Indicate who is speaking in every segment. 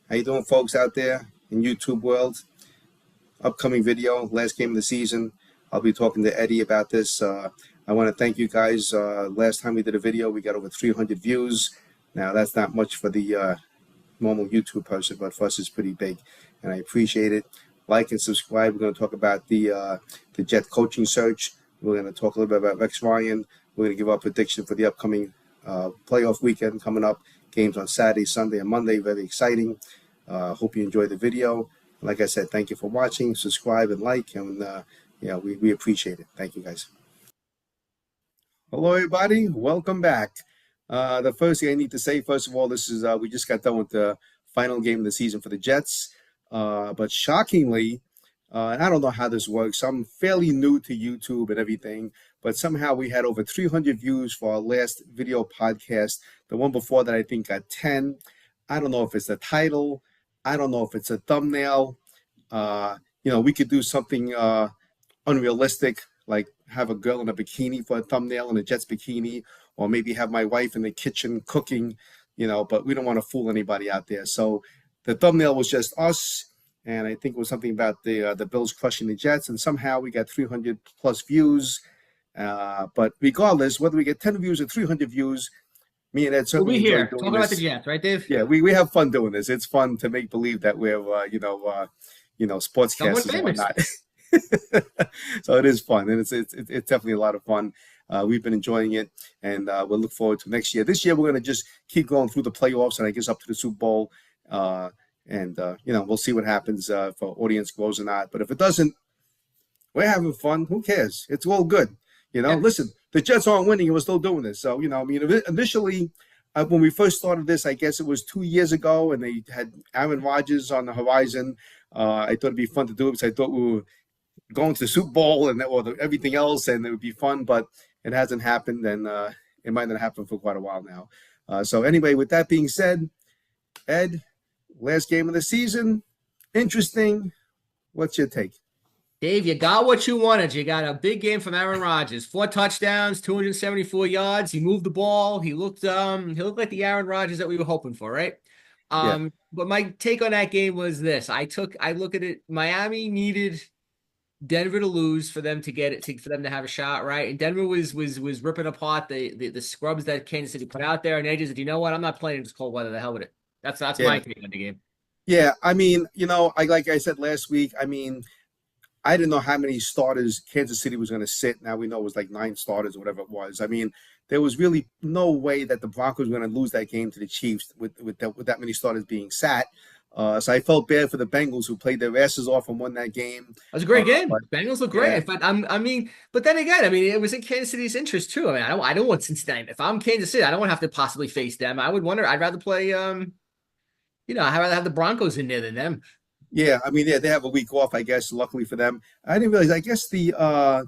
Speaker 1: How you doing, folks out there in YouTube world? Upcoming video, last game of the season. I'll be talking to Eddie about this. I want to thank you guys. Last time we did a video, we got over 300 views. Now, that's not much for the normal YouTube person, but for us, it's pretty big, and I appreciate it. Like and subscribe. We're going to talk about the Jet coaching search. We're going to talk a little bit about Rex Ryan. We're going to give our prediction for the upcoming playoff weekend coming up. Games on Saturday, Sunday, and Monday. Very exciting. Hope you enjoy the video. Like I said, thank you for watching. Subscribe and like, and we appreciate it. Thank you, guys. Hello, everybody. Welcome back. The first thing I need to say, first of all, this is we just got done with the final game of the season for the Jets. But shockingly, and I don't know how this works. I'm fairly new to YouTube and everything, but somehow we had over 300 views for our last video podcast. The one before that, I think, got 10. I don't know if it's the title. I don't know if it's a thumbnail. We could do something unrealistic, like have a girl in a bikini for a thumbnail in a Jets bikini, or maybe have my wife in the kitchen cooking, but we don't want to fool anybody out there. So the thumbnail was just us, and I think it was something about the Bills crushing the Jets, and somehow we got 300 plus views. But regardless, whether we get 10 views or 300 views, me and Ed certainly
Speaker 2: enjoy
Speaker 1: doing
Speaker 2: talking about the Jets, right, Dave?
Speaker 1: Yeah, we have fun doing this. It's fun to make believe that we're sportscasters and whatnot. So it is fun, and it's definitely a lot of fun. We've been enjoying it, and we'll look forward to next year. This year, we're going to just keep going through the playoffs, and I guess up to the Super Bowl, and we'll see what happens if our audience grows or not. But if it doesn't, we're having fun. Who cares? It's all good. Listen, the Jets aren't winning, and we're still doing this. So, initially, when we first started this, I guess it was 2 years ago, and they had Aaron Rodgers on the horizon. I thought it'd be fun to do it because I thought we were going to the Super Bowl and everything else, and it would be fun, but it hasn't happened, and it might not happen for quite a while now. So anyway, with that being said, Ed, last game of the season, interesting. What's your take?
Speaker 2: Dave, you got what you wanted. You got a big game from Aaron Rodgers. 4 touchdowns, 274 yards. He moved the ball. He looked like the Aaron Rodgers that we were hoping for, right?
Speaker 1: Yeah.
Speaker 2: But my take on that game was this. I look at it. Miami needed Denver to lose for them to get it, for them to have a shot, right? And Denver was ripping apart the scrubs that Kansas City put out there, and they just said, you know what? I'm not playing in this cold weather. The hell with it. That's my take on the game.
Speaker 1: Yeah, I mean, like I said last week, I didn't know how many starters Kansas City was going to sit. Now we know it was like 9 starters or whatever it was. I mean, there was really no way that the Broncos were going to lose that game to the Chiefs with that many starters being sat. So I felt bad for the Bengals, who played their asses off and won that game.
Speaker 2: It was a great game. Bengals look great.
Speaker 1: Yeah.
Speaker 2: But then again, it was in Kansas City's interest too. I don't want Cincinnati. If I'm Kansas City, I don't want to have to possibly face them. I'd rather play. I'd rather have the Broncos in there than them.
Speaker 1: Yeah, they have a week off, I guess, luckily for them. I didn't realize, I guess who are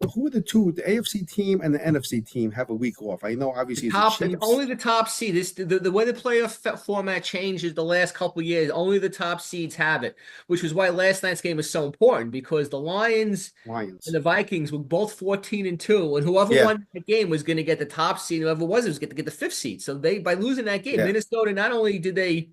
Speaker 1: the two, the AFC team and the NFC team have a week off? I know, obviously,
Speaker 2: only the top seed. The way the playoff format changes the last couple of years, only the top seeds have it, which was why last night's game was so important, because the Lions and the Vikings were both 14-2, and whoever won that game was going to get the top seed. Whoever was going to get the 5th seed. So by losing that game, Minnesota, not only did they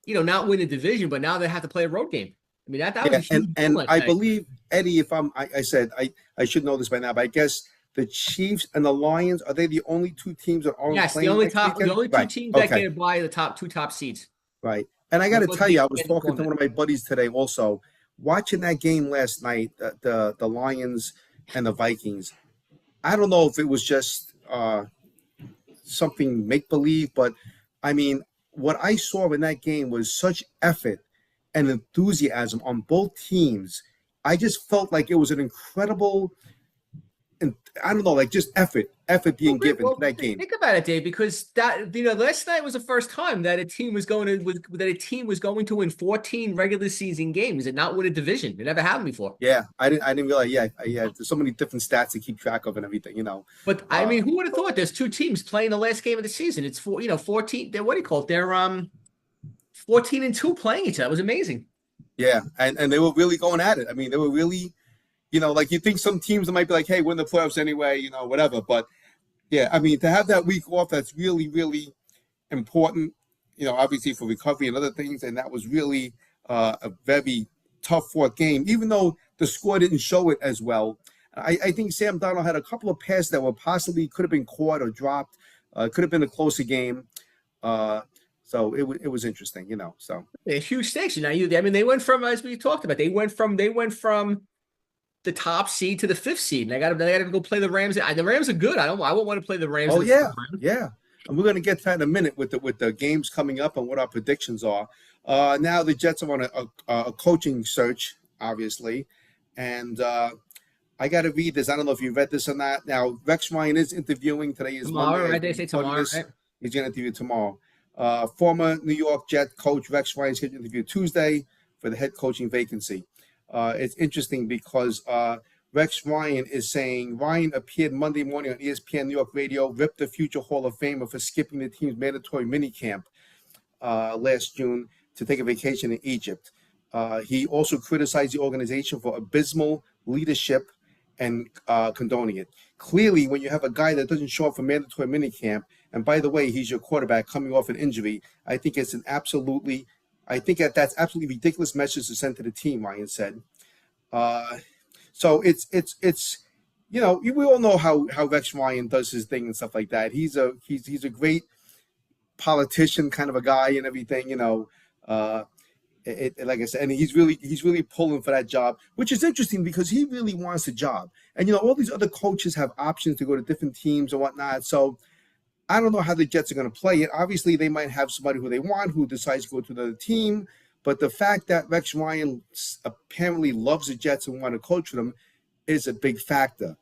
Speaker 2: not win the division, but now they have to play a road game. That was a huge
Speaker 1: and I believe, Eddie, I said I should know this by now, but I guess the Chiefs and the Lions, are they the only 2 teams that aren't playing?
Speaker 2: Yes, the only 2 teams that can buy the 2 top seeds.
Speaker 1: Right. And I got to tell you, I was talking to one of my buddies today also, watching that game last night, the Lions and the Vikings. I don't know if it was just something make-believe, but what I saw in that game was such effort and enthusiasm on both teams. I just felt like it was an incredible, and I don't know, like just effort being given to that game.
Speaker 2: Think about it, Dave, because that last night was the first time that a team was going to win 14 regular season games and not win a division. It never happened before.
Speaker 1: Yeah, I didn't realize. Yeah, there's so many different stats to keep track of and everything,
Speaker 2: But who would have thought there's 2 teams playing the last game of the season? It's 14. They're, what do you call it? They're 14-2 playing each other. It was amazing.
Speaker 1: Yeah, and they were really going at it. They were really, like you think some teams might be like, hey, win the playoffs anyway, whatever. But yeah, to have that week off, that's really, really important. obviously for recovery and other things, and that was really a very tough fought game, even though the score didn't show it as well. I think Sam Darnold had a couple of passes that were possibly could have been caught or dropped. Could have been a closer game. So it was interesting, So
Speaker 2: A huge stakes. I mean, they went from, as we talked about, they went from the top seed to the fifth seed. And they got to go play the Rams. The Rams are good. I won't want to play the Rams.
Speaker 1: oh yeah, yeah. And we're going to get to that in a minute with the games coming up and what our predictions are. Now the Jets are on a coaching search, obviously, and I got to read this. I don't know if you read this or not. Now Rex Ryan is interviewing today. Is
Speaker 2: Tomorrow,
Speaker 1: Monday.
Speaker 2: right? They say tomorrow, right?
Speaker 1: He's going to interview tomorrow. Former New York Jet coach Rex Ryan is going to interview Tuesday for the head coaching vacancy. It's interesting because Rex Ryan is saying Ryan appeared Monday morning on ESPN New York Radio, ripped the future Hall of Famer for skipping the team's mandatory minicamp last June to take a vacation in Egypt. He also criticized the organization for abysmal leadership and condoning it. Clearly, when you have a guy that doesn't show up for mandatory minicamp, and by the way, he's your quarterback coming off an injury, I think that's absolutely ridiculous message to send to the team, Ryan said. So it's we all know how Rex Ryan does his thing and stuff like that. He's a great politician kind of a guy and everything, like I said, and he's really pulling for that job, which is interesting because he really wants the job. And all these other coaches have options to go to different teams and whatnot. So I don't know how the Jets are going to play it. Obviously, they might have somebody who they want who decides to go to another team. But the fact that Rex Ryan apparently loves the Jets and want to coach for them is a big factor.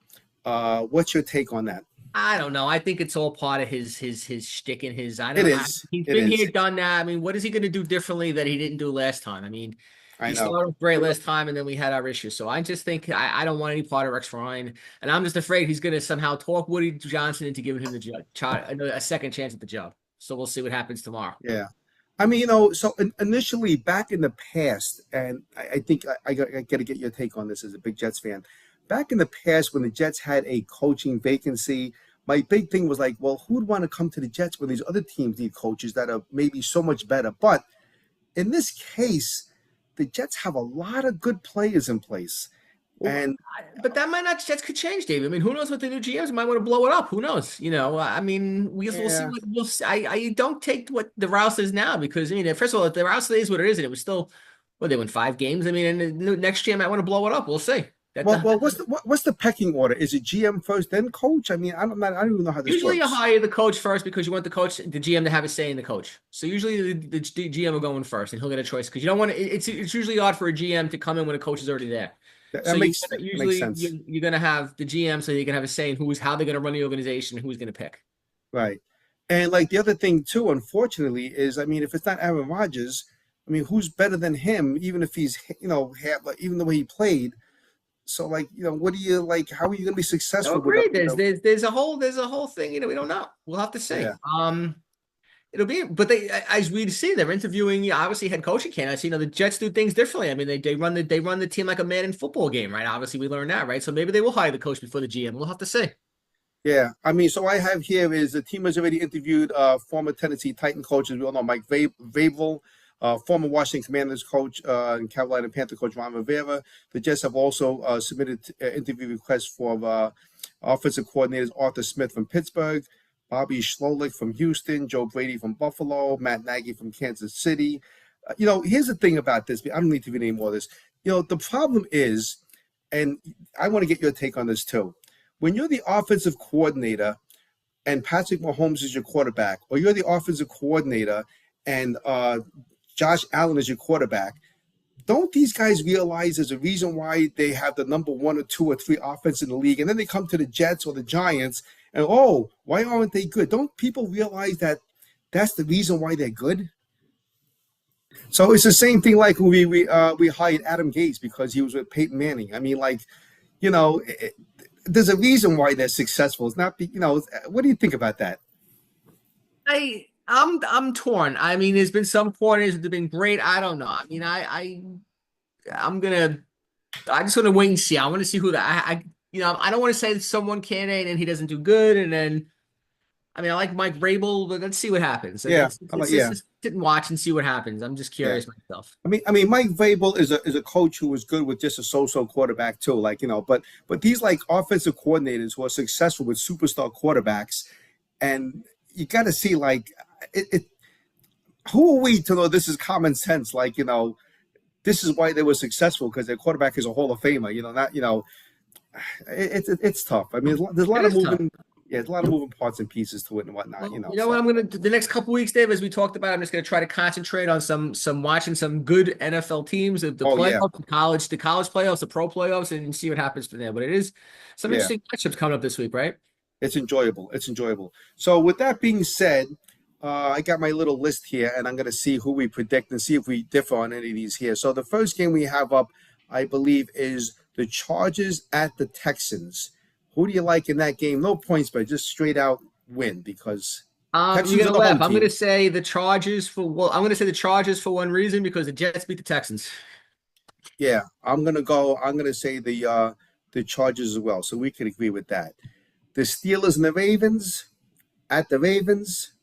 Speaker 1: What's your take on that?
Speaker 2: I don't know. I think it's all part of his shtick and his. I
Speaker 1: It
Speaker 2: don't know.
Speaker 1: is.
Speaker 2: He's
Speaker 1: It
Speaker 2: been
Speaker 1: is.
Speaker 2: here, done that. I mean, what is he going to do differently that he didn't do last time? I mean,
Speaker 1: I
Speaker 2: he
Speaker 1: know.
Speaker 2: started off great last time, and then we had our issues. So I just think I don't want any part of Rex Ryan, and I'm just afraid he's going to somehow talk Woody Johnson into giving him the job, a second chance at the job. So we'll see what happens tomorrow.
Speaker 1: Yeah. I mean, so initially back in the past, and I think I got to get your take on this as a big Jets fan. Back in the past, when the Jets had a coaching vacancy, my big thing was like, well, who'd want to come to the Jets when these other teams need coaches that are maybe so much better? But in this case, the Jets have a lot of good players in place.
Speaker 2: But that might not. Jets could change, David. I mean, who knows what the new GMs might want to blow it up? Who knows? I mean, we'll see. We'll see. I don't take what the Rouse is now because first of all, if the Rouse is what it is, and it was still, they won 5 games. I mean, and the next GM might want to blow it up. We'll see.
Speaker 1: What's the pecking order? Is it GM first, then coach? I mean, I don't even know how this
Speaker 2: usually
Speaker 1: works.
Speaker 2: you hire the coach first because you want the GM to have a say in the coach. So usually the GM will go in first, and he'll get a choice because you don't want to. It's usually odd for a GM to come in when a coach is already there.
Speaker 1: Makes
Speaker 2: sense. You're going to have the GM so you can have a say in how they're going to run the organization, who's going to pick.
Speaker 1: Right. And like the other thing too, unfortunately, is I mean, if it's not Aaron Rodgers, I mean, who's better than him? Even if he's even the way he played. So what do you like? How are you going to be successful?
Speaker 2: Agreed. There's a whole thing. We don't know. We'll have to see.
Speaker 1: Yeah.
Speaker 2: It'll be, but as we see, they're interviewing obviously head coaching candidates. The Jets do things differently. I mean, they run the team like a Madden football game, right? Obviously, we learned that, right? So maybe they will hire the coach before the GM. We'll have to see.
Speaker 1: Yeah, I mean, so I have here is the team has already interviewed former Tennessee Titan coaches. We all know Mike Vrabel, former Washington Commanders coach and Carolina Panther coach Ron Rivera. The Jets have also submitted interview requests for offensive coordinators Arthur Smith from Pittsburgh, Bobby Schlolik from Houston, Joe Brady from Buffalo, Matt Nagy from Kansas City. Here's the thing about this. I don't need to read any more of this. The problem is, and I want to get your take on this too. When you're the offensive coordinator and Patrick Mahomes is your quarterback, or you're the offensive coordinator and Josh Allen is your quarterback, don't these guys realize there's a reason why they have the number 1 or 2 or 3 offense in the league, and then they come to the Jets or the Giants, and why aren't they good? Don't people realize that that's the reason why they're good? So it's the same thing like when we hired Adam Gase because he was with Peyton Manning. I mean, there's a reason why they're successful. It's not, what do you think about that?
Speaker 2: I'm torn. I mean, there's been some corners that have been great. I don't know. I mean, I just want to wait and see. I want to see who I don't want to say that someone candidate and he doesn't do good, and then I mean, I like Mike Vrabel, but let's see what happens. And
Speaker 1: Yeah,
Speaker 2: it's,
Speaker 1: I like
Speaker 2: it's just
Speaker 1: yeah,
Speaker 2: sit and watch and see what happens. I'm just
Speaker 1: yeah.
Speaker 2: curious myself.
Speaker 1: I mean, Mike Vrabel is a coach who was good with just a so-so quarterback too. Like but these like offensive coordinators who are successful with superstar quarterbacks, and you got to see like it. Who are we to know this is common sense? Like this is why they were successful because their quarterback is a Hall of Famer. Not it's tough. I mean, there's a
Speaker 2: It
Speaker 1: lot of
Speaker 2: is tough.
Speaker 1: moving. Yeah, there's a lot of moving parts and pieces to it and whatnot.
Speaker 2: Well, you know what
Speaker 1: So
Speaker 2: I'm gonna do the next couple weeks, Dave, as we talked about, I'm just gonna try to concentrate on some watching some good NFL teams, the
Speaker 1: oh yeah,
Speaker 2: playoffs, the college playoffs, the pro playoffs, and see what happens from there. But it is some
Speaker 1: yeah.
Speaker 2: interesting matchups coming up this week, right?
Speaker 1: It's enjoyable. It's enjoyable. So with that being said, I got my little list here, and I'm going to see who we predict and see if we differ on any of these here. So the first game we have up, I believe, is the Chargers at the Texans. Who do you like in that game? No points, but just straight out win because
Speaker 2: You're
Speaker 1: Texans are
Speaker 2: gonna
Speaker 1: the
Speaker 2: laugh.
Speaker 1: home
Speaker 2: I'm gonna
Speaker 1: team.
Speaker 2: say the Chargers I'm gonna say the Chargers for one reason because the Jets beat the Texans.
Speaker 1: Yeah, I'm gonna go. I'm gonna say the Chargers as well. So we can agree with that. The Steelers and the Ravens at the Ravens.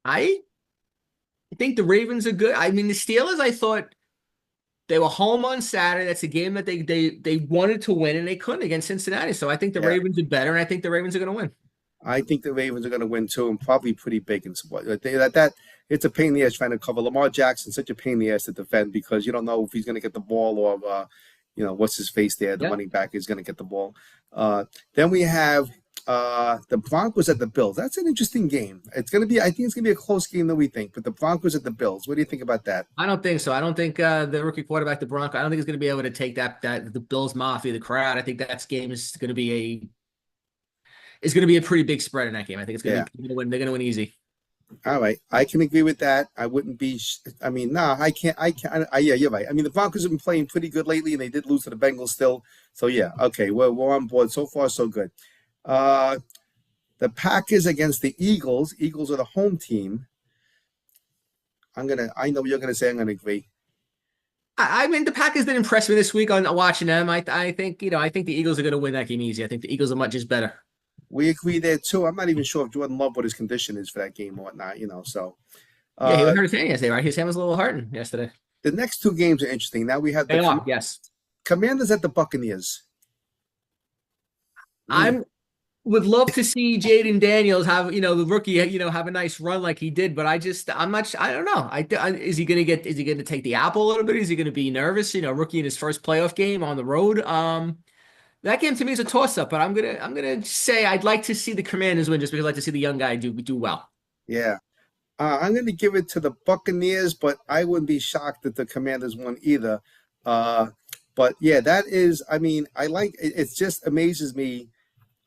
Speaker 2: I think the Ravens are good. I mean, the Steelers, I thought they were home on Saturday. That's a game that they wanted to win and they couldn't against Cincinnati. So I think the
Speaker 1: Yeah,
Speaker 2: Ravens are better, and I think the Ravens are going to win.
Speaker 1: I think the Ravens are going to win too, and probably pretty big in support. That it's a pain in the ass trying to cover. Lamar Jackson's such a pain in the ass to defend because you don't know if he's going to get the ball or what's his face there. The
Speaker 2: Yeah,
Speaker 1: running back is going to get the ball. Then we have the Broncos at the Bills. That's an interesting game. It's going to be. I think it's going to be a close game than we think. But the Broncos at the Bills. What do you think about that?
Speaker 2: I don't think so. I don't think the rookie quarterback, the Bronco, I don't think he's going to be able to take that the Bills Mafia, the crowd. I think that game is going to be a pretty big spread in that game. I think it's going
Speaker 1: Yeah.
Speaker 2: to be they're going to win easy.
Speaker 1: All right, I can agree with that. I wouldn't be. I mean, nah, I can't. I can't. Yeah, you're right. I mean, the Broncos have been playing pretty good lately, and they did lose to the Bengals still. So yeah, okay, we're on board so far, so good. Uh, the Packers against the Eagles. Eagles are the home team. I know what you're gonna say. I'm gonna agree.
Speaker 2: I mean, the Packers did impress me this week on watching them. I think I think the Eagles are going to win that game easy. I think the Eagles are much just better.
Speaker 1: We agree there too. I'm not even sure if Jordan Love what his condition is for that game or whatnot. So
Speaker 2: Yeah, he
Speaker 1: uh,
Speaker 2: hurt his hand yesterday, right? His hand was a little hurting yesterday.
Speaker 1: the next two games are interesting. Now we have
Speaker 2: They
Speaker 1: the
Speaker 2: are, yes.
Speaker 1: Commanders at the Buccaneers. Mm,
Speaker 2: I'm would love to see Jaden Daniels have, the rookie, have a nice run like he did, but I'm not, I don't know. Is he going to take the apple a little bit? Is he going to be nervous? Rookie in his first playoff game on the road. That game to me is a toss up, but I'm gonna say I'd like to see the Commanders win just because I like to see the young guy do well.
Speaker 1: yeah. I'm going to give it to the Buccaneers, but I wouldn't be shocked if the Commanders won either. Uh, but yeah, that is. I mean, I like it. It just amazes me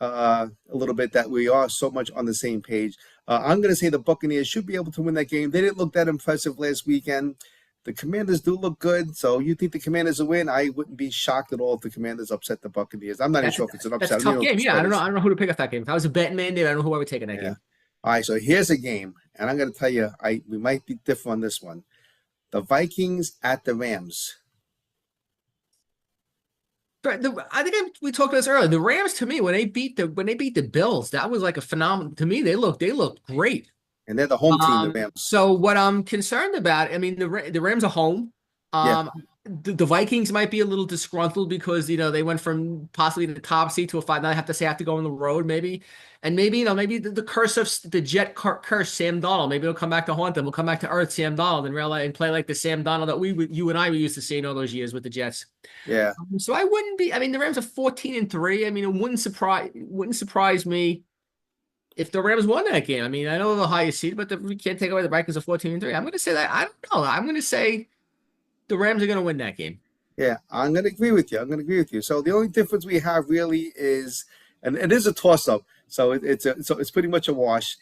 Speaker 1: a little bit that we are so much on the same page. I'm going to say the Buccaneers should be able to win that game. They didn't look that impressive last weekend. The Commanders do look good, so you think the Commanders will win? I wouldn't be shocked at all if the Commanders upset the Buccaneers. I'm not even
Speaker 2: That's a,
Speaker 1: sure if it's an
Speaker 2: that's a
Speaker 1: upset. I don't even
Speaker 2: tough
Speaker 1: know what
Speaker 2: game.
Speaker 1: the
Speaker 2: Yeah, I
Speaker 1: spread
Speaker 2: don't know.
Speaker 1: is.
Speaker 2: I don't know who to pick up that game. If I was a betting man, Dave, I don't know who I would take in that
Speaker 1: Yeah.
Speaker 2: game.
Speaker 1: All right, so here's a game, and I'm going to tell you, we might be different on this one. The Vikings at the Rams.
Speaker 2: But I think we talked about this earlier. The Rams, to me, when they beat the Bills, that was like a phenomenal. To me, they look great.
Speaker 1: And they're the home team, the Rams.
Speaker 2: So what I'm concerned about, I mean, the Rams are home.
Speaker 1: Yeah,
Speaker 2: The Vikings might be a little disgruntled because they went from possibly the top seed to a five. Now I have to say I have to go on the road, maybe, and maybe the curse of the Jet curse Sam Donald. Maybe it'll come back to haunt them. We'll come back to earth, Sam Donald, and realize and play like the Sam Donald that you and I were used to seeing all those years with the Jets.
Speaker 1: yeah,
Speaker 2: So I wouldn't be. I mean, the Rams are 14-3. I mean, it wouldn't surprise me if the Rams won that game. I mean, I know they're the highest seed, but we can't take away the Vikings are 14-3. I'm going to say that. I don't know. I'm going to say the Rams are going to win that game.
Speaker 1: yeah. I'm going to agree with you. I'm going to agree with you. So the only difference we have really is, and it is a toss-up. So it's pretty much a wash.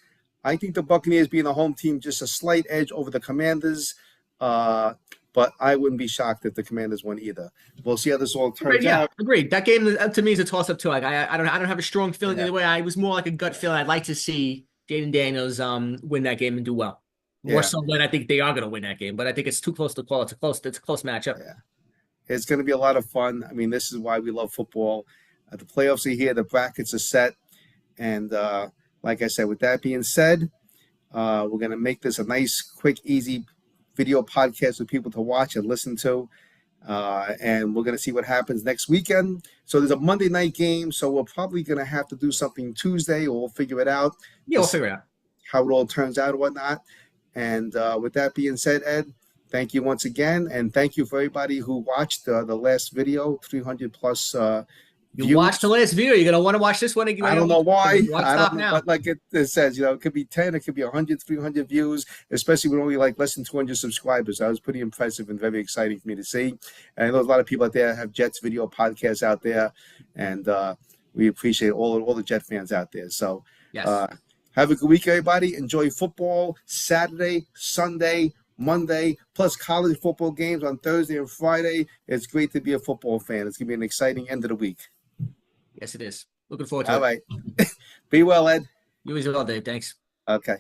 Speaker 1: I think the Buccaneers being a home team, just a slight edge over the Commanders. But I wouldn't be shocked if the Commanders won either. We'll see how this all turns
Speaker 2: Yeah,
Speaker 1: out.
Speaker 2: agreed. That game to me is a toss up too. Like I don't have a strong feeling
Speaker 1: Yeah,
Speaker 2: either way. I was more like a gut feeling. I'd like to see Jaden Daniels win that game and do well. More
Speaker 1: yeah,
Speaker 2: so than I think they are going to win that game, but I think it's too close to call. It's a close matchup.
Speaker 1: yeah. It's going to be a lot of fun. I mean, this is why we love football. The playoffs are here. The brackets are set. And like I said, with that being said, we're going to make this a nice, quick, easy video podcast for people to watch and listen to. And we're going to see what happens next weekend. So there's a Monday night game. So we're probably going to have to do something Tuesday, or we'll figure it out.
Speaker 2: Yeah, we'll figure it out.
Speaker 1: How it all turns out and whatnot. And with that being said, Ed, thank you once again. And thank you for everybody who watched the last video, 300 plus
Speaker 2: you watched the last video. You're going to want to watch this one again.
Speaker 1: I don't know why. I don't know.
Speaker 2: Now.
Speaker 1: But like it says, it could be 10, it could be 100, 300 views, especially with only like less than 200 subscribers. That was pretty impressive and very exciting for me to see. And I know a lot of people out there have Jets video podcasts out there. And we appreciate all the Jet fans out there. So
Speaker 2: yes.
Speaker 1: Have a good week, everybody. Enjoy football Saturday, Sunday, Monday, plus college football games on Thursday and Friday. It's great to be a football fan. It's going to be an exciting end of the week.
Speaker 2: Yes, it is. Looking forward to it.
Speaker 1: All right. Be well, Ed.
Speaker 2: You as well, Dave. Thanks.
Speaker 1: Okay.